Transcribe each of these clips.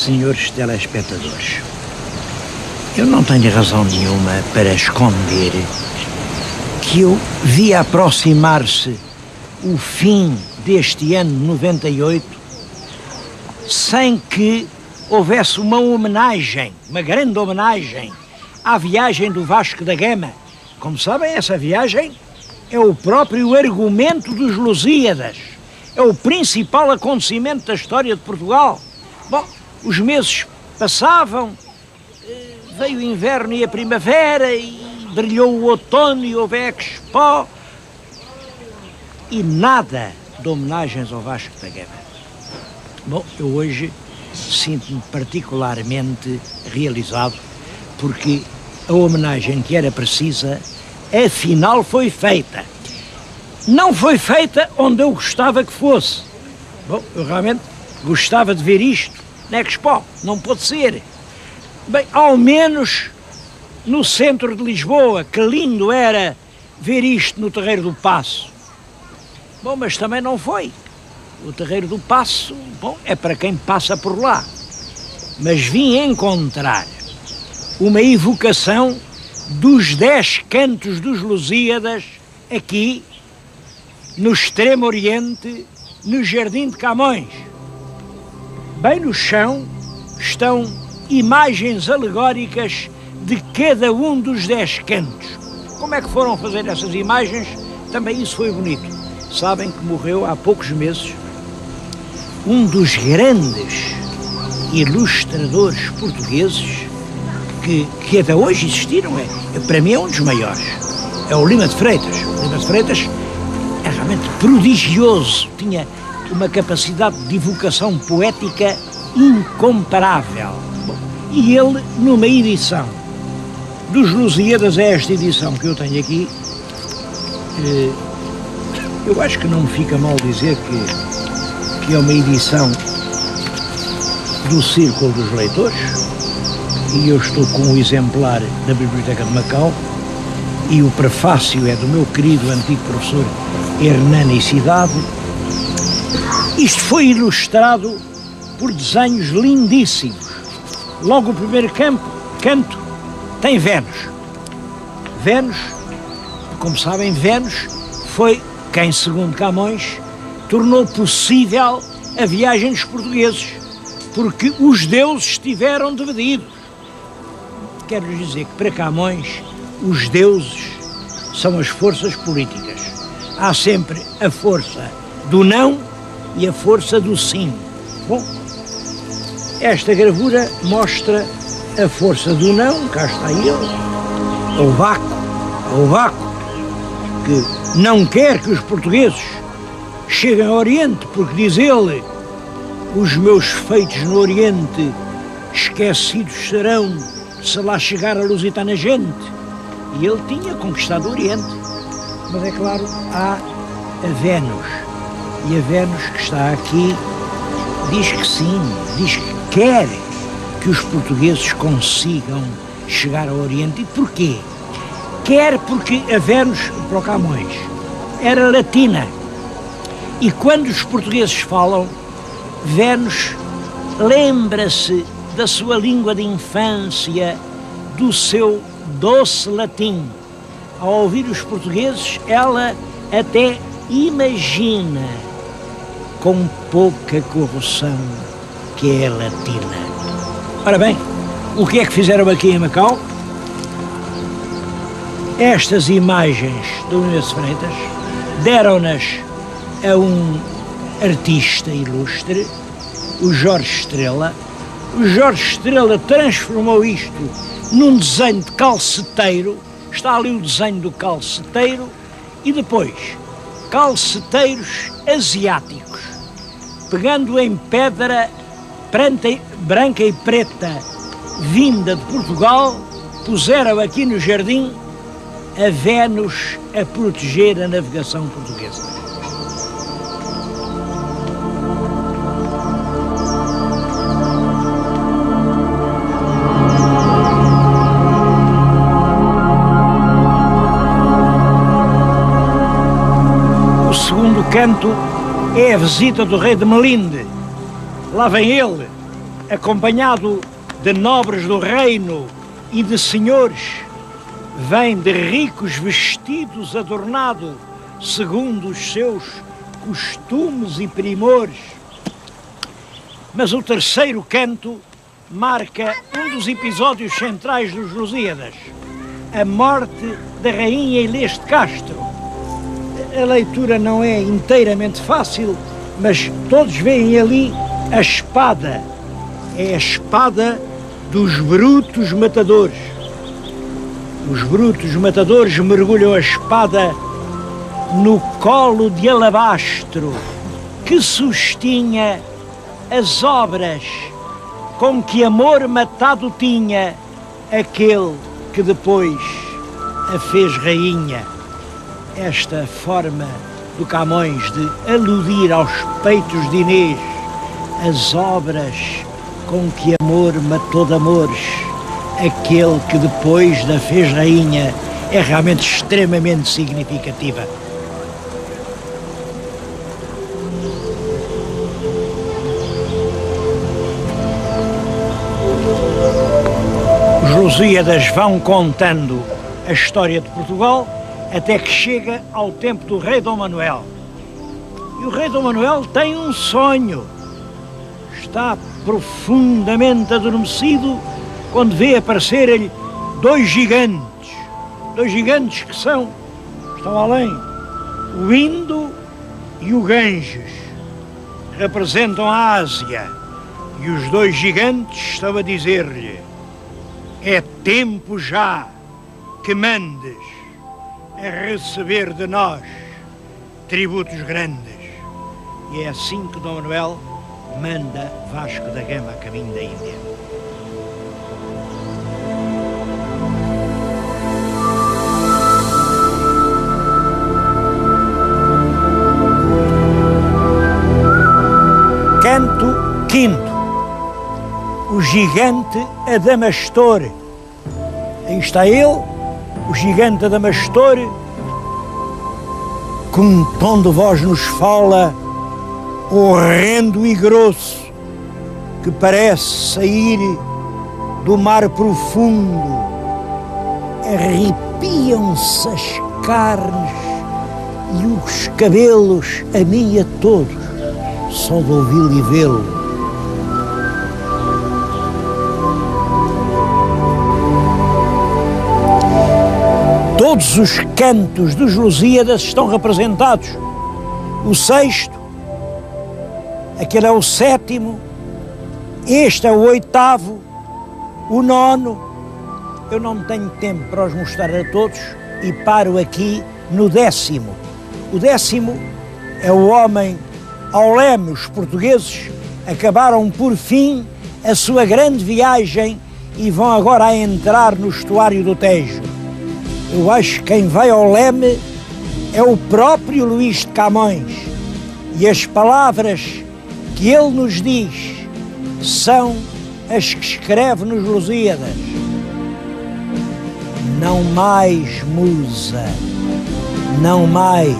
senhores telespectadores, eu não tenho razão nenhuma para esconder que eu vi aproximar-se o fim deste ano 98 sem que houvesse uma homenagem, uma grande homenagem à viagem do Vasco da Gama. Como sabem, essa viagem é o próprio argumento dos Lusíadas, é o principal acontecimento da história de Portugal. Bom, os meses passavam, veio o inverno e a primavera, e brilhou o outono e houve a Expo, e nada de homenagens ao Vasco da Gama. Bom, eu hoje sinto-me particularmente realizado porque a homenagem que era precisa, afinal, foi feita. Não foi feita onde eu gostava que fosse. Bom, eu realmente gostava de ver isto na Expo, não pode ser. Bem, ao menos no centro de Lisboa, que lindo era ver isto no Terreiro do Paço. Bom, mas também não foi. O Terreiro do Paço, bom, é para quem passa por lá. Mas vim encontrar uma evocação dos 10 cantos dos Lusíadas aqui no Extremo Oriente, no Jardim de Camões. Bem no chão estão imagens alegóricas de cada um dos 10 cantos. Como é que foram fazer essas imagens? Também isso foi bonito. Sabem que morreu há poucos meses um dos grandes ilustradores portugueses que até hoje existiram. Para mim é um dos maiores. É o Lima de Freitas. O Lima de Freitas é realmente prodigioso. Tinha uma capacidade de evocação poética incomparável. Bom, e ele, numa edição dos Lusíadas, é esta edição que eu tenho aqui, eu acho que não me fica mal dizer que é uma edição do Círculo dos Leitores, e eu estou com um exemplar da Biblioteca de Macau, e o prefácio é do meu querido antigo professor Hernani Cidade. Isto foi ilustrado por desenhos lindíssimos. Logo o primeiro canto tem Vênus. Vênus, como sabem, Vênus foi quem, segundo Camões, tornou possível a viagem dos portugueses, porque os deuses estiveram divididos. Quero dizer que, para Camões, os deuses são as forças políticas. Há sempre a força do não e a força do sim. Bom, esta gravura mostra a força do não, cá está ele, é o vácuo, que não quer que os portugueses cheguem ao Oriente, porque, diz ele, os meus feitos no Oriente esquecidos serão se lá chegar a lusitana gente. E ele tinha conquistado o Oriente. Mas é claro, há a Vênus. E a Vênus que está aqui diz que sim, diz que quer que os portugueses consigam chegar ao Oriente. E porquê? Quer porque a Vênus, para o Camões, era latina. E quando os portugueses falam, Vênus lembra-se da sua língua de infância, do seu doce latim. Ao ouvir os portugueses, ela até imagina, com pouca corrupção, que é latina. Ora bem, o que é que fizeram aqui em Macau? Estas imagens do Lima de Freitas deram-nas a um artista ilustre, o Jorge Estrela. O Jorge Estrela transformou isto num desenho de calceteiro. Está ali o desenho do calceteiro e depois calceteiros asiáticos, pegando em pedra branca e preta vinda de Portugal, puseram aqui no jardim a Vênus a proteger a navegação portuguesa. O segundo canto é a visita do rei de Melinde. Lá vem ele, acompanhado de nobres do reino e de senhores, vem de ricos vestidos adornado segundo os seus costumes e primores. Mas o terceiro canto marca um dos episódios centrais dos Lusíadas, a morte da rainha Ilês de Castro. A leitura não é inteiramente fácil, mas todos veem ali a espada. É a espada dos brutos matadores. Os brutos matadores mergulham a espada no colo de alabastro que sustinha as obras com que amor matado tinha aquele que depois a fez rainha. Esta forma do Camões de aludir aos peitos de Inês, as obras com que amor matou de amores, aquele que depois da fez rainha, é realmente extremamente significativa. Os Lusíadas vão contando a história de Portugal até que chega ao tempo do rei Dom Manuel. E o rei Dom Manuel tem um sonho. Está profundamente adormecido quando vê aparecer-lhe dois gigantes que estão além, o Indo e o Ganges, representam a Ásia, e os dois gigantes estão a dizer-lhe: é tempo já que mandes a receber de nós tributos grandes. E é assim que Dom Manuel manda Vasco da Gama a caminho da Índia. Canto quinto. O gigante Adamastor. Aí está ele, o gigante Adamastor, com um tom de voz nos fala horrendo e grosso, que parece sair do mar profundo. Arrepiam-se as carnes e os cabelos a mim a todos, só de ouvi-lo e vê-lo. Todos os cantos dos Lusíadas estão representados. O sexto, aquele é o sétimo, este é o oitavo, o nono. Eu não tenho tempo para os mostrar a todos e paro aqui no décimo. O décimo é o homem ao leme. Os portugueses acabaram por fim a sua grande viagem e vão agora a entrar no estuário do Tejo. Eu acho que quem vai ao leme é o próprio Luís de Camões, e as palavras que ele nos diz são as que escreve nos Lusíadas. Não mais, musa, não mais,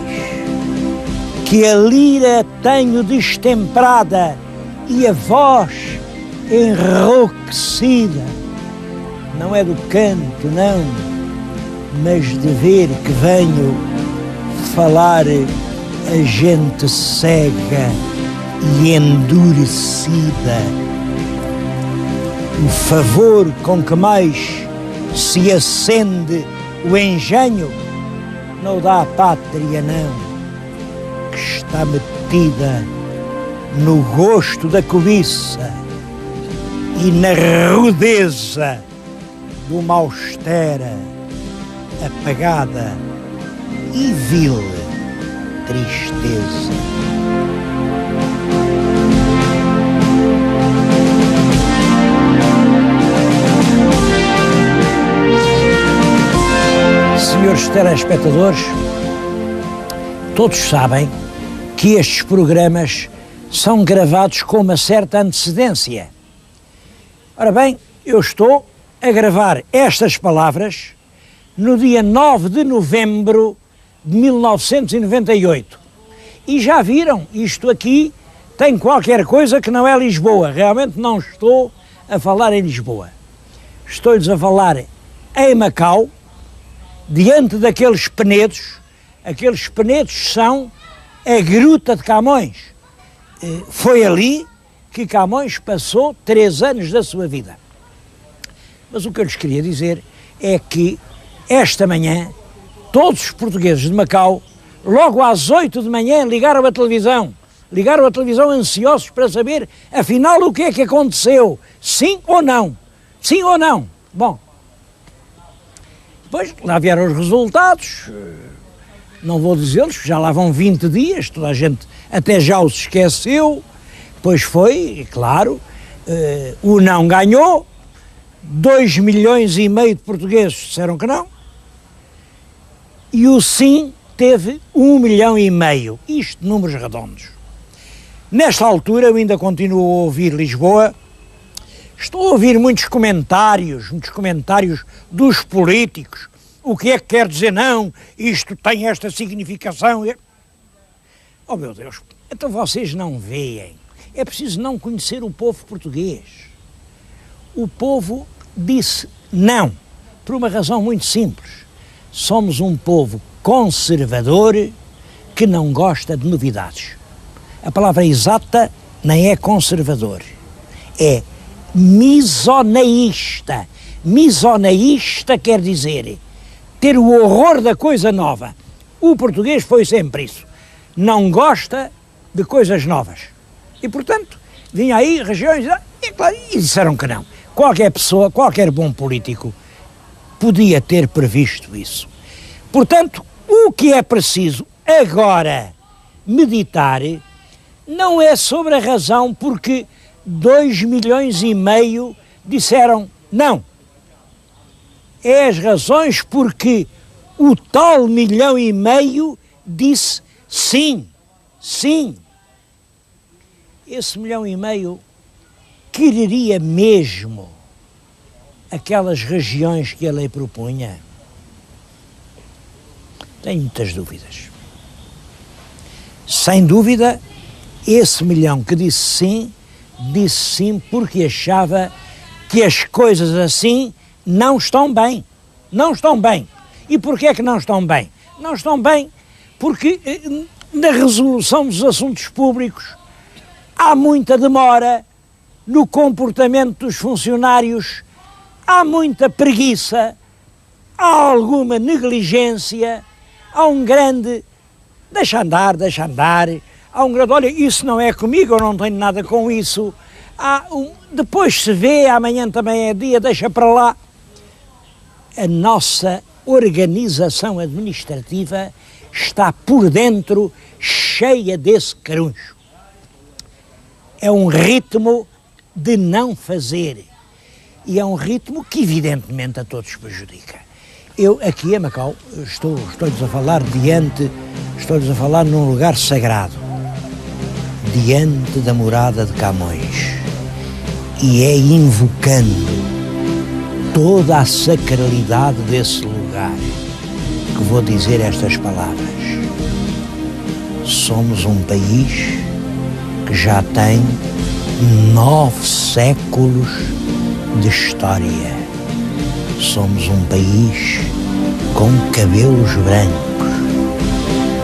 que a lira tenho destemperada e a voz enrouquecida. Não é do canto, não, mas de ver que venho falar a gente cega e endurecida. O favor com que mais se acende o engenho não dá à pátria, não, que está metida no gosto da cobiça e na rudeza de uma austera, apagada e vil tristeza. Senhores telespectadores, todos sabem que estes programas são gravados com uma certa antecedência. Ora bem, eu estou a gravar estas palavras no dia 9 de novembro de 1998. E já viram, isto aqui tem qualquer coisa que não é Lisboa. Realmente não estou a falar em Lisboa. Estou-lhes a falar em Macau, diante daqueles penedos. Aqueles penedos são a Gruta de Camões. Foi ali que Camões passou 3 anos da sua vida. Mas o que eu lhes queria dizer é que esta manhã todos os portugueses de Macau, logo às 8 de manhã, ligaram a televisão ansiosos para saber, afinal, o que é que aconteceu, sim ou não, sim ou não. Bom, depois lá vieram os resultados, não vou dizê-los, já lá vão 20 dias, toda a gente até já os esqueceu. Pois foi, claro, o não ganhou, 2,5 milhões de portugueses disseram que não, e o sim teve 1,5 milhão, isto números redondos. Nesta altura eu ainda continuo a ouvir Lisboa, estou a ouvir muitos comentários dos políticos, o que é que quer dizer não, isto tem esta significação. Oh meu Deus, então vocês não veem, é preciso não conhecer o povo português. O povo disse não, por uma razão muito simples. Somos um povo conservador que não gosta de novidades. A palavra exata nem é conservador, é misoneísta. Misoneísta quer dizer ter o horror da coisa nova. O português foi sempre isso. Não gosta de coisas novas. E, portanto, vinha aí regiões e disseram que não. Qualquer pessoa, qualquer bom político podia ter previsto isso. Portanto, o que é preciso agora meditar não é sobre a razão porque 2,5 milhões disseram não. É as razões porque o tal 1,5 milhão disse sim, sim. Esse 1,5 milhão quereria mesmo aquelas regiões que a lei propunha? Tenho muitas dúvidas. Sem dúvida, esse 1 milhão que disse sim porque achava que as coisas assim não estão bem. Não estão bem. E porquê é que não estão bem? Não estão bem porque na resolução dos assuntos públicos há muita demora, no comportamento dos funcionários há muita preguiça, há alguma negligência, há um grande deixa andar, há um grande, olha, isso não é comigo, eu não tenho nada com isso, depois se vê, amanhã também é dia, deixa para lá. A nossa organização administrativa está por dentro cheia desse caruncho. É um ritmo de não fazer e é um ritmo que evidentemente a todos prejudica. Eu aqui em Macau estou-lhes a falar num lugar sagrado, diante da morada de Camões, e é invocando toda a sacralidade desse lugar que vou dizer estas palavras. Somos um país que já tem 9 séculos de história. Somos um país com cabelos brancos.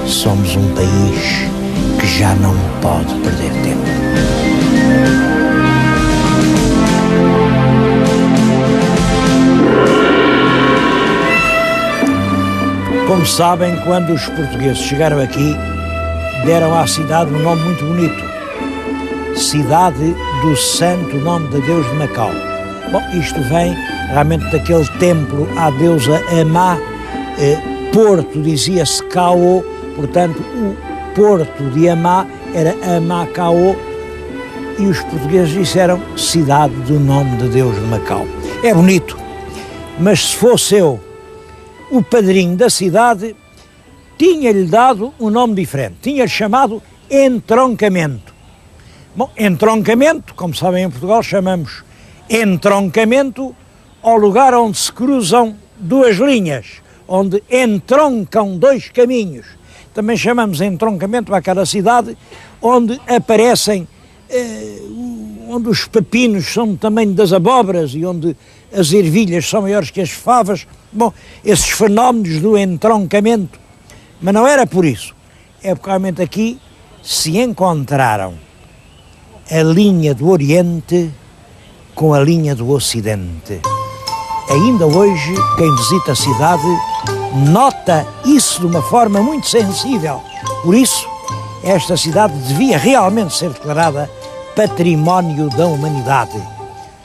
Somos um país que já não pode perder tempo. Como sabem, quando os portugueses chegaram aqui, deram à cidade um nome muito bonito. Cidade do Santo Nome de Deus de Macau. Bom, isto vem realmente daquele templo à deusa Amá. Porto dizia-se Cao, portanto o Porto de Amá era Amacao, e os portugueses disseram Cidade do Nome de Deus de Macau. É bonito, mas se fosse eu o padrinho da cidade, tinha-lhe dado um nome diferente, tinha-lhe chamado Entroncamento. Bom, entroncamento, como sabem em Portugal, chamamos entroncamento ao lugar onde se cruzam 2 linhas, onde entroncam 2 caminhos. também chamamos entroncamento àquela cidade onde aparecem, onde os pepinos são do tamanho das abóboras e onde as ervilhas são maiores que as favas. Bom, esses fenómenos do entroncamento. Mas não era por isso. É porque realmente aqui se encontraram a linha do Oriente com a linha do Ocidente. Ainda hoje, quem visita a cidade nota isso de uma forma muito sensível. Por isso, esta cidade devia realmente ser declarada Património da Humanidade.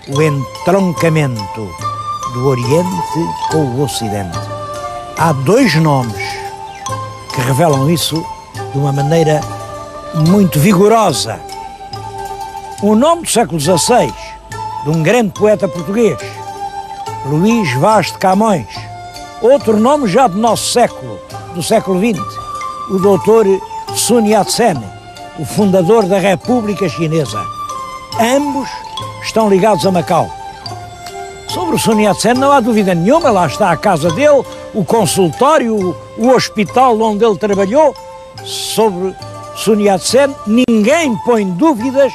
O entroncamento do Oriente com o Ocidente. Há dois nomes que revelam isso de uma maneira muito vigorosa. Um nome do século XVI, de um grande poeta português, Luís Vaz de Camões. Outro nome já do nosso século, do século XX, o doutor Sun Yat-sen, o fundador da República Chinesa. Ambos estão ligados a Macau. Sobre o Sun Yat-sen não há dúvida nenhuma, lá está a casa dele, o consultório, o hospital onde ele trabalhou. Sobre Sun Yat-sen ninguém põe dúvidas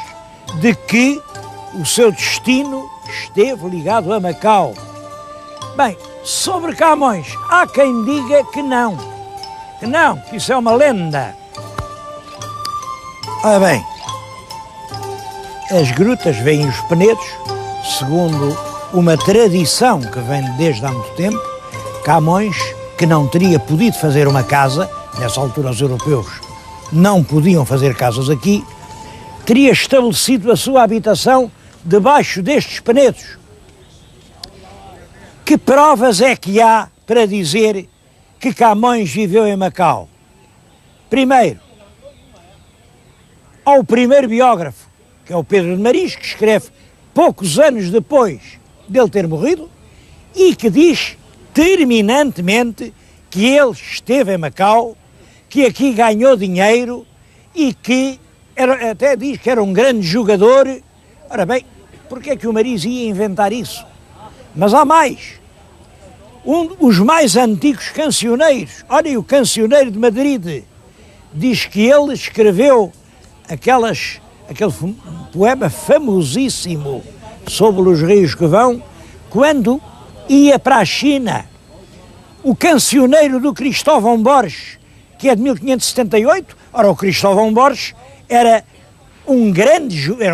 de que o seu destino esteve ligado a Macau. Bem, sobre Camões, há quem diga que não, que isso é uma lenda. Ora bem, as grutas veem os penedos, segundo uma tradição que vem desde há muito tempo. Camões, que não teria podido fazer uma casa, nessa altura os europeus não podiam fazer casas aqui, teria estabelecido a sua habitação debaixo destes penedos. Que provas é que há para dizer que Camões viveu em Macau? Primeiro, ao primeiro biógrafo, que é o Pedro de Maris, que escreve poucos anos depois dele ter morrido, e que diz terminantemente que ele esteve em Macau, que aqui ganhou dinheiro e que até diz que era um grande jogador. Ora bem, porque é que o Maris ia inventar isso? Mas há mais. Os mais antigos cancioneiros, olhem, o Cancioneiro de Madrid, diz que ele escreveu aquele poema famosíssimo sobre os rios que vão, quando ia para a China. O Cancioneiro do Cristóvão Borges, que é de 1578, ora, o Cristóvão Borges era um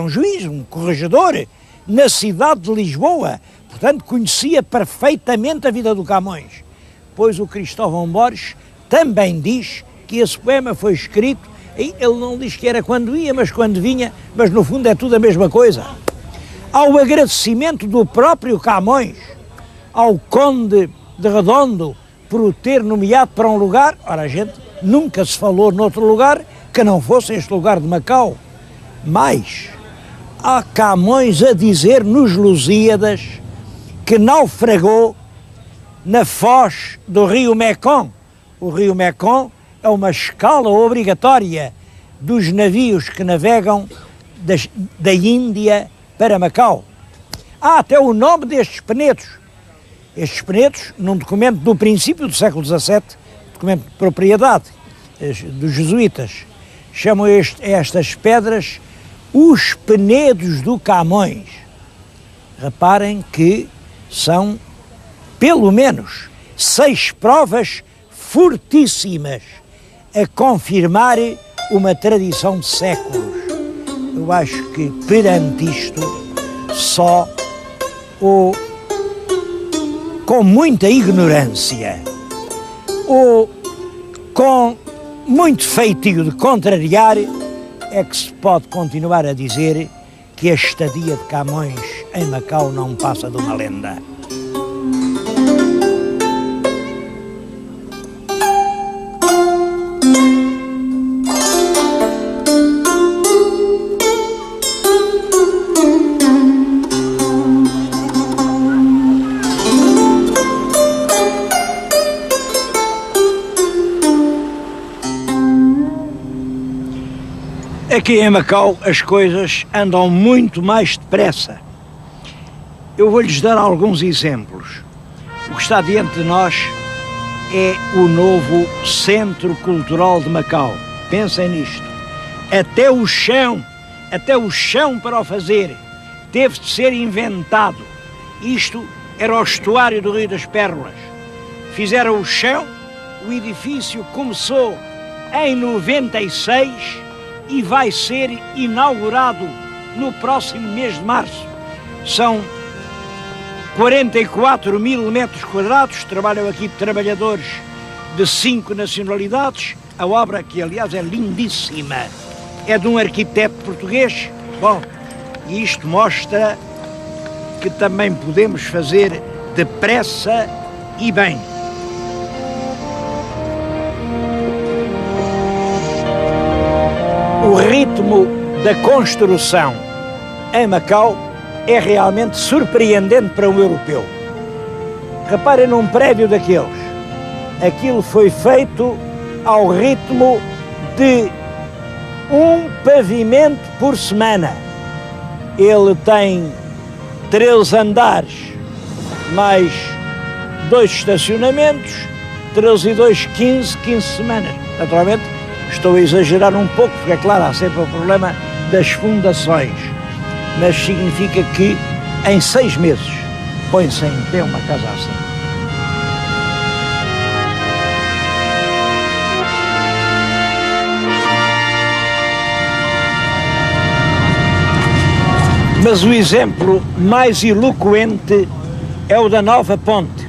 juiz, um corregedor, na cidade de Lisboa, portanto conhecia perfeitamente a vida do Camões. Pois o Cristóvão Borges também diz que esse poema foi escrito, e ele não diz que era quando ia, mas quando vinha, mas no fundo é tudo a mesma coisa. Ao agradecimento do próprio Camões ao Conde de Redondo por o ter nomeado para um lugar, ora, a gente nunca se falou noutro lugar que não fosse este lugar de Macau. Mas há Camões a dizer nos Lusíadas que naufragou na foz do rio Mekong. O rio Mekong é uma escala obrigatória dos navios que navegam da Índia para Macau. Há até o nome destes penedos. Estes penedos, num documento do princípio do século XVII, documento de propriedade dos jesuítas, chamam estas pedras os penedos do Camões. Reparem que são, pelo menos, 6 provas fortíssimas a confirmar uma tradição de séculos. Eu acho que perante isto, só ou com muita ignorância ou com muito feitio de contrariar é que se pode continuar a dizer que a estadia de Camões em Macau não passa de uma lenda. Aqui em Macau as coisas andam muito mais depressa. Eu vou-lhes dar alguns exemplos. O que está diante de nós é o novo Centro Cultural de Macau. Pensem nisto. Até o chão para o fazer, teve de ser inventado. Isto era o estuário do Rio das Pérolas. Fizeram o chão, o edifício começou em 96 e vai ser inaugurado no próximo mês de março. São 44 mil metros quadrados, trabalham aqui trabalhadores de 5 nacionalidades. A obra, que aliás é lindíssima, é de um arquiteto português. Bom, isto mostra que também podemos fazer depressa e bem. O ritmo da construção em Macau é realmente surpreendente para um europeu. Reparem num prédio daqueles. Aquilo foi feito ao ritmo de um pavimento por semana. Ele tem 13 andares, mais 2 estacionamentos, 13 e 2, 15 semanas. Naturalmente, estou a exagerar um pouco, porque é claro, há sempre o problema das fundações. Mas significa que em 6 meses põe-se em pé uma casa assim. Mas o exemplo mais eloquente é o da nova ponte.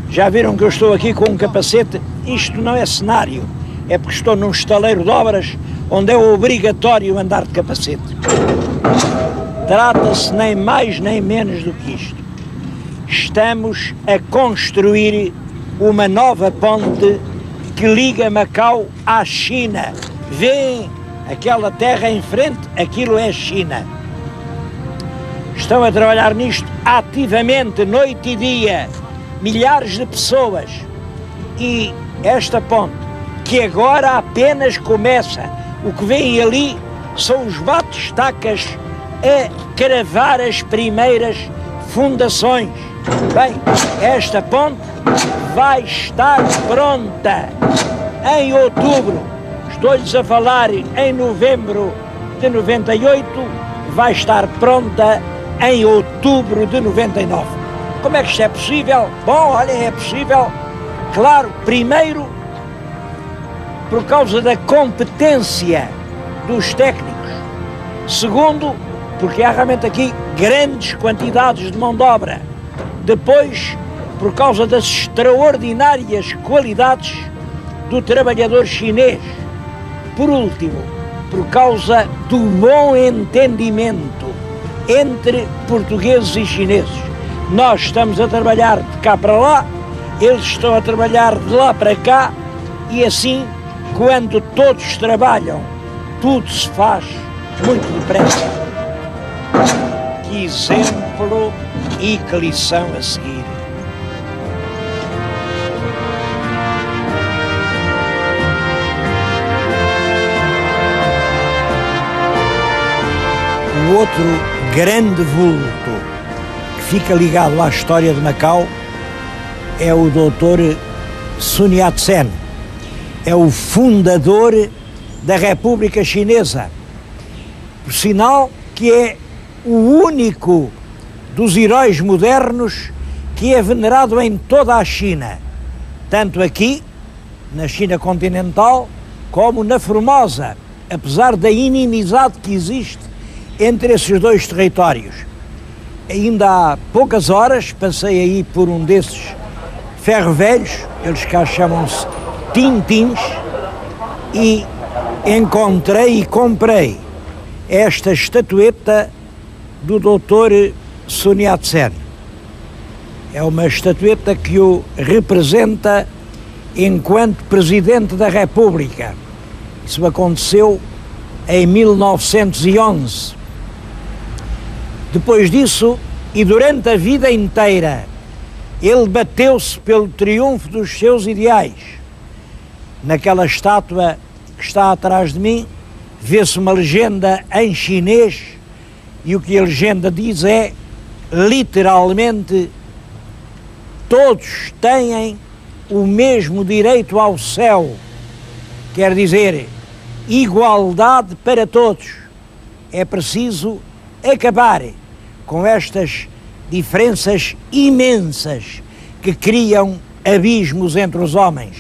Já viram que eu estou aqui com um capacete? Isto não é cenário, é porque estou num estaleiro de obras onde é obrigatório andar de capacete. Trata-se nem mais nem menos do que isto. Estamos a construir uma nova ponte que liga Macau à China. Vêem aquela terra em frente? Aquilo é China. Estão a trabalhar nisto ativamente, noite e dia, milhares de pessoas. E esta ponte, que agora apenas começa, o que vem ali são os bate-estacas a cravar as primeiras fundações. Bem, esta ponte vai estar pronta em outubro. Estou-lhes a falar em novembro de 98, vai estar pronta em outubro de 99. Como é que isto é possível? Bom, olha, é possível, claro, primeiro, por causa da competência dos técnicos. Segundo, porque há realmente aqui grandes quantidades de mão de obra. Depois, por causa das extraordinárias qualidades do trabalhador chinês. Por último, por causa do bom entendimento entre portugueses e chineses. Nós estamos a trabalhar de cá para lá, eles estão a trabalhar de lá para cá, e assim, quando todos trabalham, tudo se faz muito depressa. Que exemplo e que lição a seguir. O outro grande vulto que fica ligado à história de Macau é o Dr. Sun Yat-sen. É o fundador da República Chinesa. Por sinal que é o único dos heróis modernos que é venerado em toda a China, tanto aqui, na China continental, como na Formosa, apesar da inimizade que existe entre esses dois territórios. Ainda há poucas horas passei aí por um desses ferro-velhos, eles cá chamam-se tintins, e encontrei e comprei esta estatueta do Dr. Sun Yat-sen. É uma estatueta que o representa enquanto Presidente da República. Isso aconteceu em 1911. Depois disso, e durante a vida inteira, ele bateu-se pelo triunfo dos seus ideais. Naquela estátua que está atrás de mim, vê-se uma legenda em chinês, e o que a legenda diz é, literalmente, todos têm o mesmo direito ao céu, quer dizer, igualdade para todos. É preciso acabar com estas diferenças imensas que criam abismos entre os homens.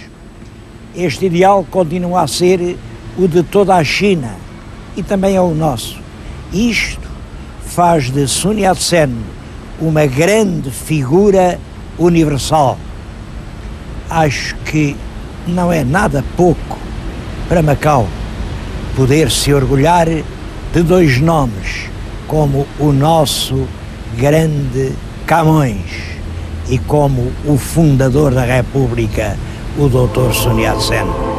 Este ideal continua a ser o de toda a China e também é o nosso. Isto faz de Sun Yat-sen uma grande figura universal. Acho que não é nada pouco para Macau poder se orgulhar de dois nomes como o nosso grande Camões e como o fundador da República, o Dr. Sun Yat-sen.